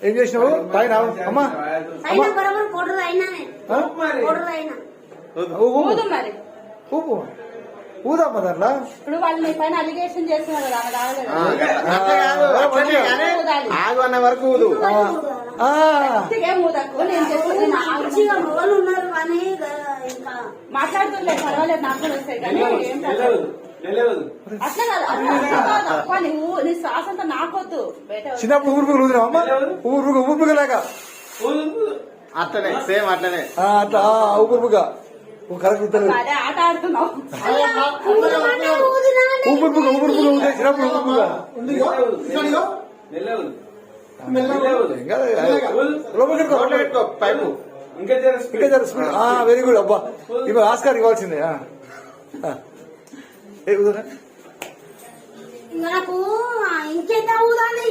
ఏం చేసినావు తాగినా అమ్మా ఊపు ఊదమ్మా దాంట్లో ఇప్పుడు వాళ్ళు మీ పైన అలిగేషన్ చేస్తున్నారు ఆగు అన్న వరకు ఊదు. మాట్లాడుతుండే పర్వాలేదు నాకు కూడా వస్తాయి కానీ అట్లా కాదు నీ శ్వాస అంతా నాకొద్దు చిన్నప్పుడు ఊరుపుగలు ఊదినావు అమ్మా ఊపుగలేక అట్లనే సేమ్ అట్లనే అట్లా ఊపుగా కరెక్ట్ అదే ఆట ఆడుతున్నావు ఊపుగా ఊదే చిన్నప్పుడు ఊపుగా పైపు ఇంకా వెరీ గుడ్ అబ్బా ఇవి ఆస్కార్ ఇవ్వాల్సిందే నాకు ఇంకెంత ఊదాలి